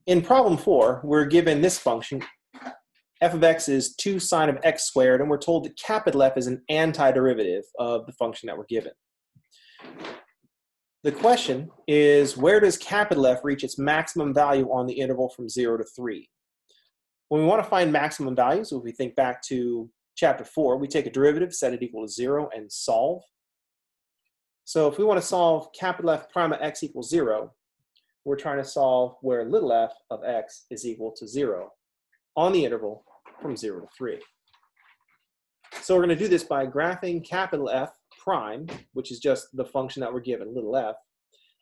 In problem 4, we're given this function. F of x is 2 sine of x squared, and we're told that capital F is an antiderivative of the function that we're given. The question is, where does capital F reach its maximum value on the interval from 0 to 3? When we want to find maximum values, if we think back to chapter 4, we take a derivative, set it equal to 0, and solve. So if we want to solve capital F prime of x equals 0, we're trying to solve where little f of x is equal to 0 on the interval from 0 to 3. So we're going to do this by graphing capital F prime, which is just the function that we're given, little f,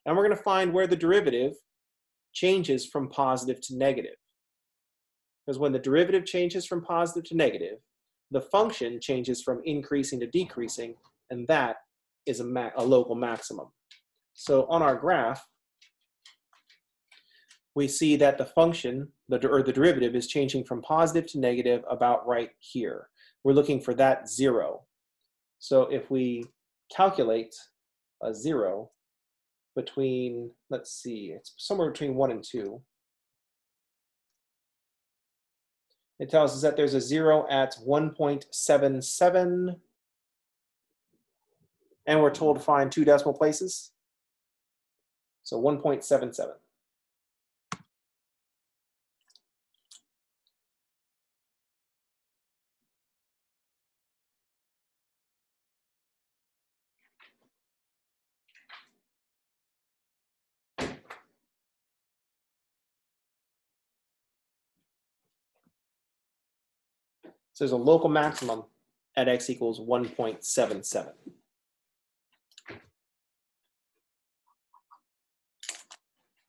and we're going to find where the derivative changes from positive to negative. Because when the derivative changes from positive to negative, the function changes from increasing to decreasing, and that is a local maximum. So on our graph, we see that the function, the derivative, is changing from positive to negative about right here. We're looking for that 0. So if we calculate a 0 between, let's see, it's somewhere between 1 and 2. It tells us that there's a 0 at 1.77, and we're told to find 2 decimal places. So 1.77. So there's a local maximum at x equals 1.77.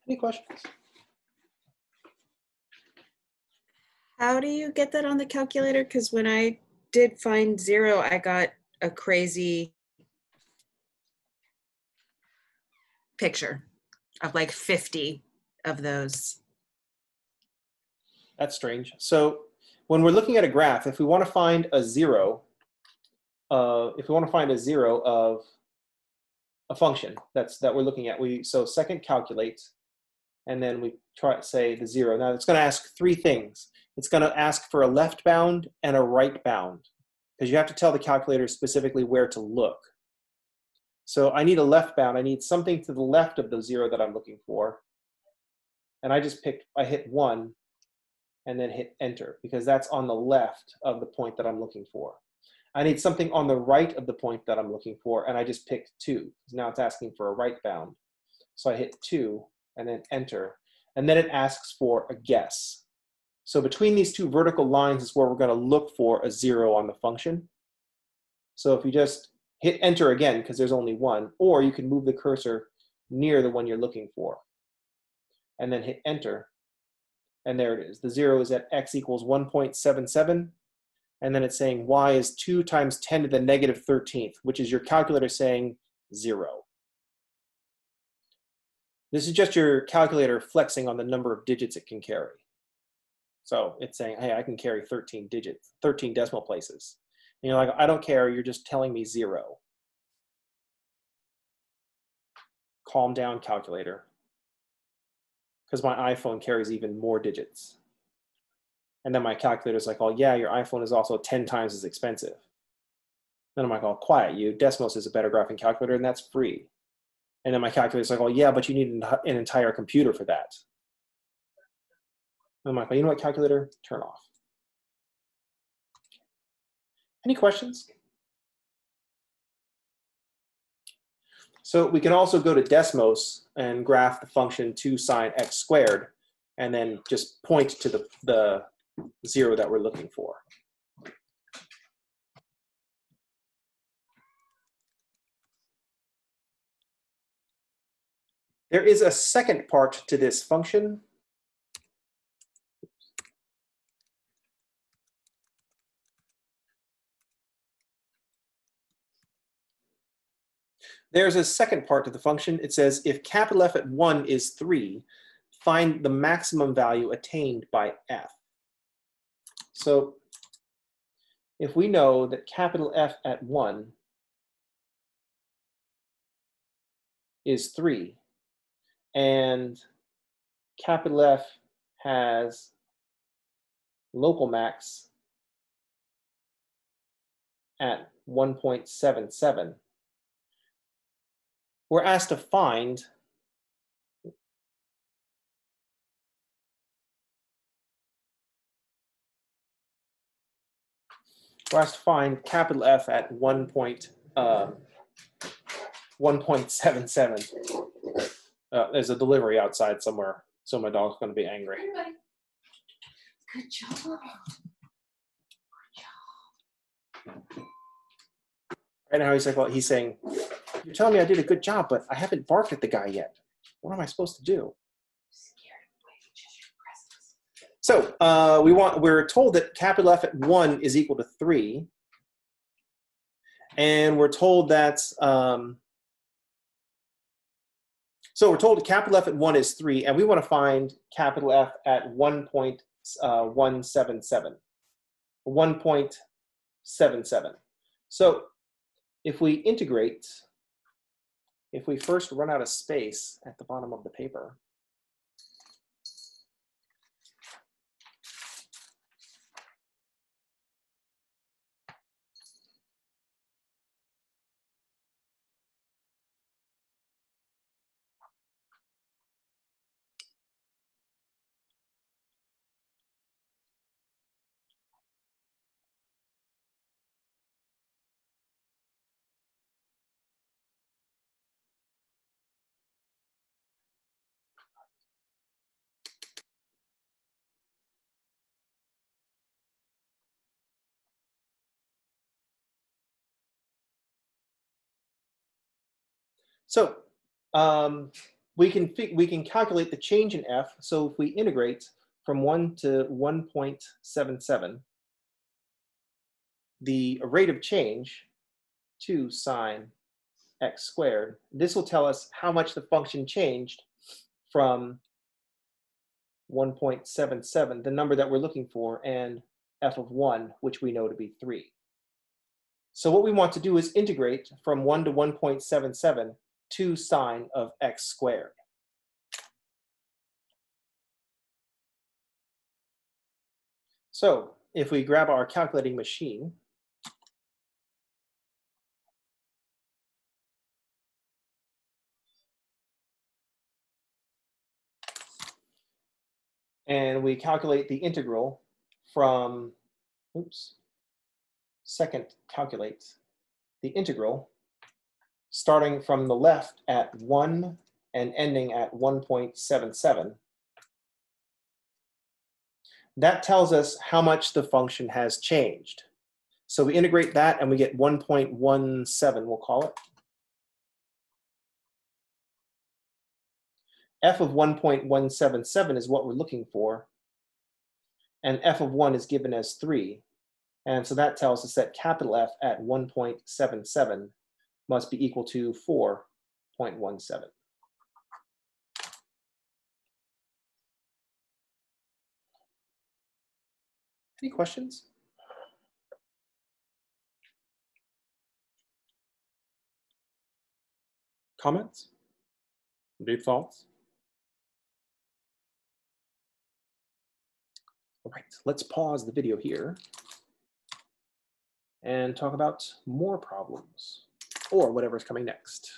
Any questions? How do you get that on the calculator? Because when I did find 0, I got a crazy picture of like 50 of those. That's strange. So when we're looking at a graph, if we want to find a 0, of a function that we're looking at, so second calculate, and then we try to say the 0. Now it's going to ask 3 things. It's going to ask for a left bound and a right bound, because you have to tell the calculator specifically where to look. So I need a left bound. I need something to the left of the 0 that I'm looking for. And I hit 1 and then hit enter, because that's on the left of the point that I'm looking for. I need something on the right of the point that I'm looking for, and I just picked 2, because now it's asking for a right bound. So I hit 2 and then enter, and then it asks for a guess. So between these 2 vertical lines is where we're going to look for a 0 on the function. So if you just hit enter again, because there's only 1, or you can move the cursor near the one you're looking for, and then hit enter, and there it is. The 0 is at x equals 1.77, and then it's saying y is 2 times 10 to the negative 13th, which is your calculator saying 0. This is just your calculator flexing on the number of digits it can carry. So it's saying, hey, I can carry 13 digits, 13 decimal places. And you're like, I don't care, you're just telling me 0. Calm down, calculator. Because my iPhone carries even more digits. And then my calculator's like, oh yeah, your iPhone is also 10 times as expensive. Then I'm like, oh, quiet you, Desmos is a better graphing calculator and that's free. And then my calculator's like, oh yeah, but you need an entire computer for that. And I'm like, well, you know what, calculator, turn off. Any questions? So we can also go to Desmos and graph the function 2 sine x squared, and then just point to the 0 that we're looking for. There is a second part to this function. There's a second part to the function. It says, if capital F at 1 is 3, find the maximum value attained by f. So if we know that capital F at 1 is 3, and capital F has local max at 1.77. We're asked to find capital F at 1.77. There's a delivery outside somewhere, so my dog's going to be angry. Everybody. Good job. Right now he's saying, you're telling me I did a good job, but I haven't barked at the guy yet. What am I supposed to do? So we're told that capital F at 1 is equal to 3. And we're told that, so we're told capital F at 1 is 3, and we want to find capital F at 1.177. 1.77. So if we integrate, if we first run out of space at the bottom of the paper, so we can calculate the change in F. So if we integrate from 1 to 1.77, the rate of change, 2 sine x squared, this will tell us how much the function changed from 1.77, the number that we're looking for, and f of 1, which we know to be 3. So what we want to do is integrate from 1 to 1.77 2 sine of x squared. So if we grab our calculating machine, and we calculate the integral from, calculate the integral starting from the left at 1 and ending at 1.77. That tells us how much the function has changed. So we integrate that and we get 1.17, we'll call it. F of 1.177 is what we're looking for. And f of 1 is given as 3. And so that tells us that capital F at 1.77 must be equal to 4.17. Any questions? Comments? Deep thoughts? All right, let's pause the video here and talk about more problems or whatever's coming next.